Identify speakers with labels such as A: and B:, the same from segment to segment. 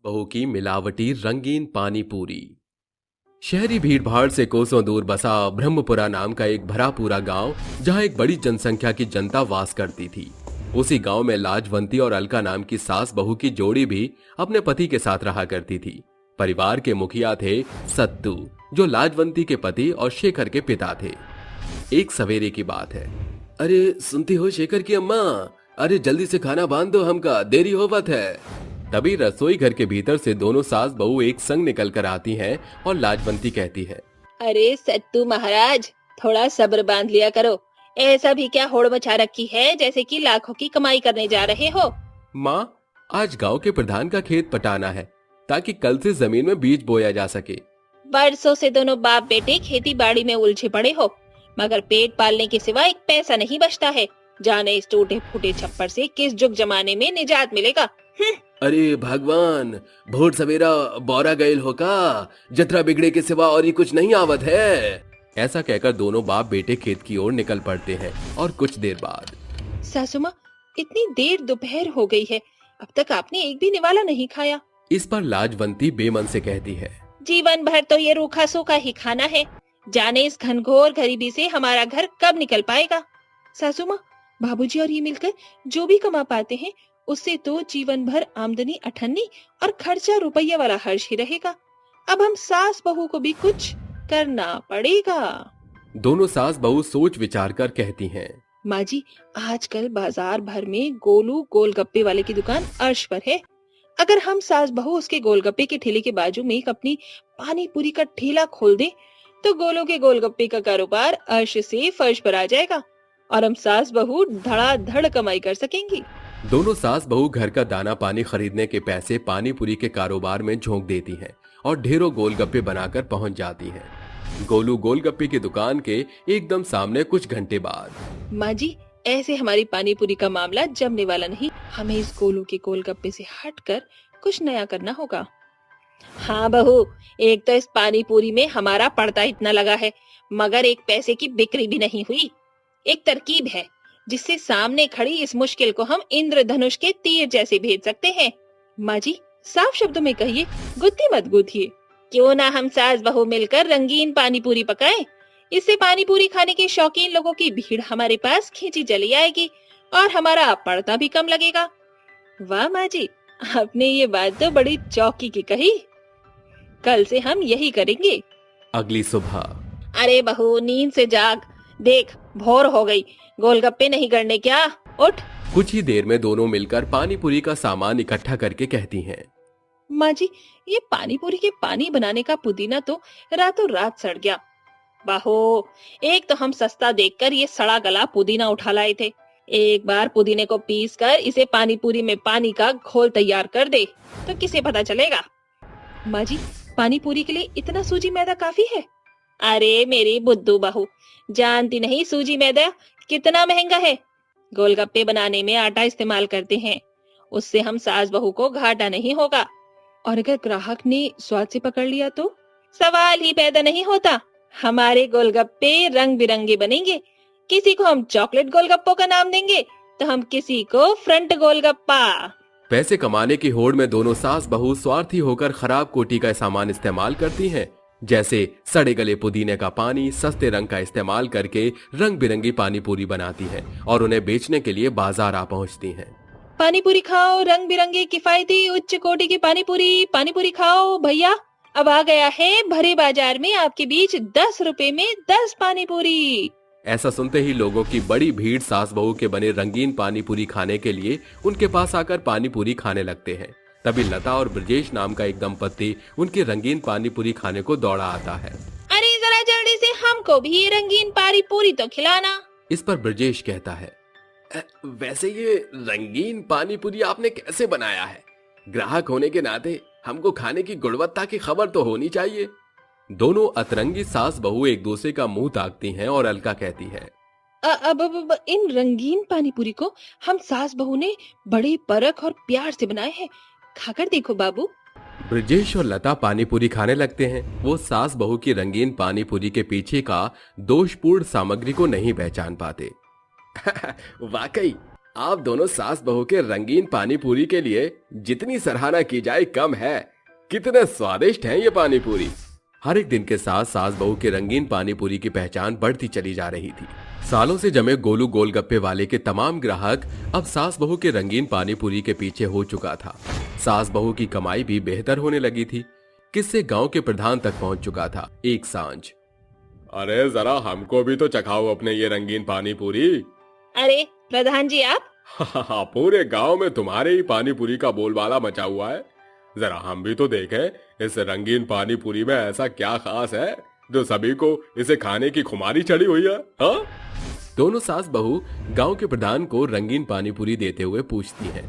A: बहू की मिलावटी रंगीन पानी पूरी। शहरी भीड़भाड़ से कोसों दूर बसा ब्रह्मपुरा नाम का एक भरा पूरा गांव, जहां एक बड़ी जनसंख्या की जनता वास करती थी। उसी गांव में लाजवंती और अलका नाम की सास बहू की जोड़ी भी अपने पति के साथ रहा करती थी। परिवार के मुखिया थे सत्तू, जो लाजवंती के पति और शेखर के पिता थे। एक सवेरे की बात है। अरे सुनती हो शेखर की अम्मा, अरे जल्दी से खाना बांध दो, हमका देरी होवत है। तभी रसोई घर के भीतर से दोनों सास बहू एक संग निकल कर आती हैं और लाजवंती कहती है,
B: अरे सत्तू महाराज, थोड़ा सब्र बांध लिया करो। ऐसा भी क्या होड़ मचा रखी है जैसे कि लाखों की कमाई करने जा रहे हो।
A: माँ, आज गांव के प्रधान का खेत पटाना है ताकि कल से जमीन में बीज बोया जा सके।
B: बरसों से दोनों बाप बेटे खेती बाड़ी में उलझे पड़े हो, मगर पेट पालने के सिवा एक पैसा नहीं बचता है। जाने इस टूटे फूटे छप्पर से किस जुग जमाने में निजात मिलेगा।
A: अरे भगवान, भोर सवेरा बौरा गयल हो का, जतरा बिगड़े के सिवा और ही कुछ नहीं आवत है। ऐसा कहकर दोनों बाप बेटे खेत की ओर निकल पड़ते हैं और कुछ देर बाद,
B: सासू माँ, इतनी देर दोपहर हो गई है, अब तक आपने एक भी निवाला नहीं खाया।
A: इस पर लाजवंती बेमन से कहती है,
B: जीवन भर तो ये रूखा सूखा ही खाना है। जाने इस घनघोर गरीबी से हमारा घर कब निकल पाएगा। सासू माँ, बाबूजी और ये मिलकर जो भी कमा पाते हैं उससे तो जीवन भर आमदनी अठन्नी और खर्चा रुपया वाला हर्ष ही रहेगा। अब हम सास बहू को भी कुछ करना पड़ेगा।
A: दोनों सास बहू सोच विचार कर कहती हैं,
B: माँ जी, आजकल बाजार भर में गोलू गोलगप्पे वाले की दुकान अर्श पर है। अगर हम सास बहू उसके गोलगप्पे के ठेले के बाजू में एक अपनी पानी पूरी का ठेला खोल दे तो गोलू के गोलगप्पे का कारोबार अर्श से फर्श पर आ जाएगा और हम सास बहू धड़ाधड़ कमाई कर सकेंगी।
A: दोनों सास बहू घर का दाना पानी खरीदने के पैसे पानी पूरी के कारोबार में झोंक देती हैं और ढेरों गोलगप्पे बनाकर पहुंच जाती हैं। गोलू गोलगप्पे की दुकान के एकदम सामने कुछ घंटे बाद।
B: माँ जी, ऐसे हमारी पानी पूरी का मामला जमने वाला नहीं। हमें इस गोलू के गोलगप्पे से हटकर कुछ नया करना होगा। हाँ बहू, एक तो इस पानी पूरी में हमारा पड़ता इतना लगा है, मगर एक पैसे की बिक्री भी नहीं हुई। एक तरकीब है जिससे सामने खड़ी इस मुश्किल को हम इंद्रधनुष के तीर जैसे भेज सकते हैं। माँ जी, साफ शब्दों में कहिए, गुत्ती मत गूंथिए। क्यों ना हम सास बहू मिलकर रंगीन पानी पूरी पकाएं। इससे पानी पूरी खाने के शौकीन लोगों की भीड़ हमारे पास खींची चली आएगी और हमारा पड़ता भी कम लगेगा। वाह माँ जी, आपने ये बात तो बड़ी चौकी की कही। कल से हम यही करेंगे।
A: अगली सुबह।
B: अरे बहू, नींद से जाग, देख भोर हो गई, गोलगप्पे नहीं करने क्या, उठ।
A: कुछ ही देर में दोनों मिलकर पानी पूरी का सामान इकट्ठा करके कहती हैं,
B: माँ जी, ये पानी पूरी के पानी बनाने का पुदीना तो रातों रात सड़ गया। बाहो, एक तो हम सस्ता देखकर ये सड़ा गला पुदीना उठा लाए थे। एक बार पुदीने को पीस कर इसे पानी पूरी में पानी का घोल तैयार कर दे तो किसे पता चलेगा। माँ जी, पानी पूरी के लिए इतना सूजी मैदा काफी है? अरे मेरी बुद्धू बहू, जानती नहीं सूजी मैदा कितना महंगा है। गोलगप्पे बनाने में आटा इस्तेमाल करते हैं, उससे हम सास बहू को घाटा नहीं होगा। और अगर ग्राहक ने स्वाद से पकड़ लिया तो सवाल ही पैदा नहीं होता। हमारे गोलगप्पे रंग बिरंगे बनेंगे। किसी को हम चॉकलेट गोलगप्पों का नाम देंगे तो हम किसी को फ्रंट गोलगप्पा।
A: पैसे कमाने की होड़ में दोनों सास बहू स्वार्थी होकर खराब कोटी का सामान इस्तेमाल करती हैं, जैसे सड़े गले पुदीने का पानी सस्ते रंग का इस्तेमाल करके रंग बिरंगी पानी पूरी बनाती हैं और उन्हें बेचने के लिए बाजार आ पहुंचती हैं।
B: पानी पूरी खाओ, रंग बिरंगे किफायती उच्च कोटि की पानी पूरी खाओ भैया। अब आ गया है भरे बाजार में आपके बीच 10 रुपए में 10 पानी पूरी।
A: ऐसा सुनते ही लोगों की बड़ी भीड़ सास बहू के बने रंगीन पानी पूरी खाने के लिए उनके पास आकर पानी पूरी खाने लगते हैं। तभी लता और ब्रजेश नाम का एक दंपति उनकी रंगीन पानी पूरी खाने को दौड़ा आता है।
B: अरे जरा जल्दी से हमको भी ये रंगीन पानी पूरी तो खिलाना।
A: इस पर ब्रजेश कहता है, वैसे ये रंगीन पानी पूरी आपने कैसे बनाया है? ग्राहक होने के नाते हमको खाने की गुणवत्ता की खबर तो होनी चाहिए। दोनों अतरंगी सास बहू एक दूसरे का मुंह ताकती हैं और अलका कहती है,
B: अब इन रंगीन पानी पूरी को हम सास बहू ने बड़े परख और प्यार से बनाए हैं, खाकर देखो बाबू।
A: ब्रजेश और लता पानी पूरी खाने लगते हैं। वो सास बहू की रंगीन पानी पूरी के पीछे का दोषपूर्ण सामग्री को नहीं पहचान पाते। वाकई आप दोनों सास बहू के रंगीन पानी पूरी के लिए जितनी सराहना की जाए कम है। कितने स्वादिष्ट हैं ये पानी पूरी। हर एक दिन के साथ सास बहू के रंगीन पानी पूरी की पहचान बढ़ती चली जा रही थी। सालों से जमे गोलू गोलगप्पे वाले के तमाम ग्राहक अब सास बहू के रंगीन पानी पूरी के पीछे हो चुका था। सास बहू की कमाई भी बेहतर होने लगी थी। किससे गांव के प्रधान तक पहुंच चुका था। एक सांझ, अरे जरा हमको भी तो चखाओ अपने ये रंगीन पानी पूरी।
B: अरे प्रधान जी आप?
A: पूरे गांव में तुम्हारे ही पानी पूरी का बोलबाला मचा हुआ है। जरा हम भी तो देखें इस रंगीन पानी पूरी में ऐसा क्या खास है जो सभी को इसे खाने की खुमारी चढ़ी हुई है। हाँ? दोनों सास बहू गांव के प्रधान को रंगीन पानी पूरी देते हुए पूछती हैं।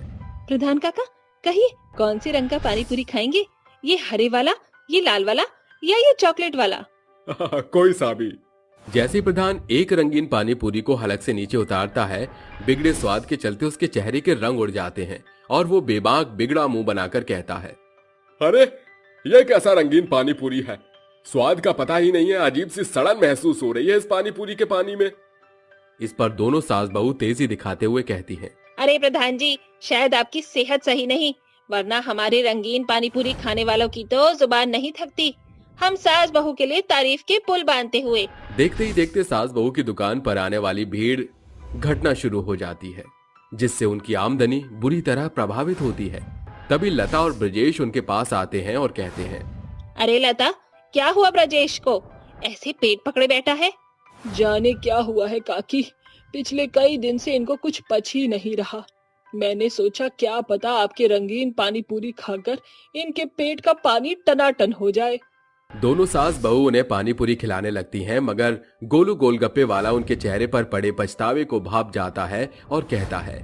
B: प्रधान काका कहिए कौन से रंग का पानी पूरी खाएंगे? ये हरे वाला, ये लाल वाला या ये चॉकलेट वाला?
A: कोई सा भी। जैसे प्रधान एक रंगीन पानी पूरी को हलक से नीचे उतारता है, बिगड़े स्वाद के चलते उसके चेहरे के रंग उड़ जाते हैं और वो बेबाक बिगड़ा मुंह बनाकर कहता है, अरे ये कैसा रंगीन पानी पूरी है, स्वाद का पता ही नहीं है, अजीब सी सड़न महसूस हो रही है इस पानी पूरी के पानी में। इस पर दोनों सास बहू तेजी दिखाते हुए कहती हैं,
B: अरे प्रधान जी शायद आपकी सेहत सही नहीं, वरना हमारे रंगीन पानी पूरी खाने वालों की तो जुबान नहीं थकती। हम सास बहू के लिए तारीफ के पुल बांधते हुए।
A: देखते ही देखते सास बहू की दुकान पर आने वाली भीड़ घटना शुरू हो जाती है, जिससे उनकी आमदनी बुरी तरह प्रभावित होती है। तभी लता और ब्रजेश उनके पास आते हैं और कहते हैं,
B: अरे लता क्या हुआ ब्रजेश को, ऐसे पेट पकड़े बैठा है?
C: जाने क्या हुआ है काकी, पिछले कई दिन से इनको कुछ पच ही नहीं रहा। मैंने सोचा क्या पता आपके रंगीन पानी पूरी खाकर इनके पेट का पानी टनाटन हो जाए।
A: दोनों सास बहू उन्हें पानी पूरी खिलाने लगती हैं, मगर गोलू गोलगप्पे वाला उनके चेहरे पर पड़े पछतावे को भाप जाता है और कहता है,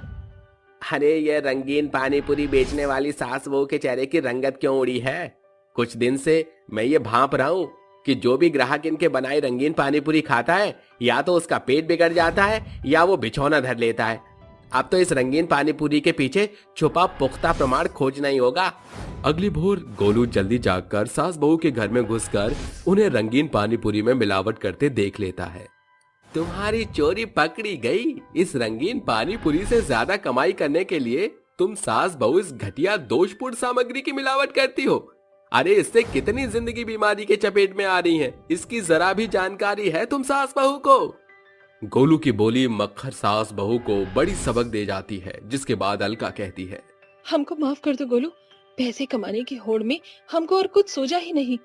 A: अरे ये रंगीन पानी पूरी बेचने वाली सास बहू के चेहरे की रंगत क्यों उड़ी है? कुछ दिन से मैं ये भांप रहा हूँ कि जो भी ग्राहक इनके बनाई रंगीन पानी पूरी खाता है या तो उसका पेट बिगड़ जाता है या वो बिछौना धर लेता है। अब तो इस रंगीन पानी पूरी के पीछे छुपा पुख्ता प्रमाण खोजना ही होगा। अगली भोर गोलू जल्दी जागकर सास बहू के घर में घुसकर उन्हें रंगीन पानी पूरी में मिलावट करते देख लेता है। तुम्हारी चोरी पकड़ी गई। इस रंगीन पानी पूरी से ज्यादा कमाई करने के लिए तुम सास बहू इस घटिया दोषपूर्ण सामग्री की मिलावट करती हो। अरे इससे कितनी जिंदगी बीमारी के चपेट में आ रही है, इसकी जरा भी जानकारी है तुम सास बहू को? गोलू की बोली मक्खर सास बहू को बड़ी सबक दे जाती है, जिसके बाद अलका कहती है,
C: हमको माफ कर दो गोलू, पैसे कमाने की होड़ में हमको और कुछ सोचा ही नहीं।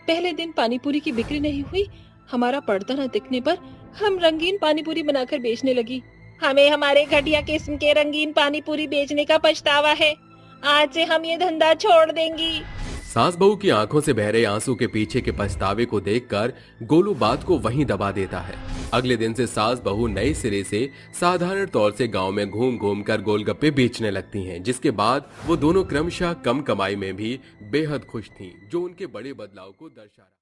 C: पहले दिन पानी पूरी की बिक्री नहीं हुई, हमारा पर्दा न दिखने पर हम रंगीन पानी पूरी बनाकर बेचने लगी।
B: हमें हमारे घटिया किस्म के रंगीन पानी पूरी बेचने का पछतावा है। आज से हम ये धंधा छोड़ देंगी।
A: सास बहू की आंखों से बह रहे आंसू के पीछे के पछतावे को देखकर गोलू बात को वहीं दबा देता है। अगले दिन से सास बहू नए सिरे से साधारण तौर से गांव में घूम घूम कर गोलगप्पे बेचने लगती हैं, जिसके बाद वो दोनों क्रमशः कम कमाई में भी बेहद खुश थीं, जो उनके बड़े बदलाव को दर्शा रहा।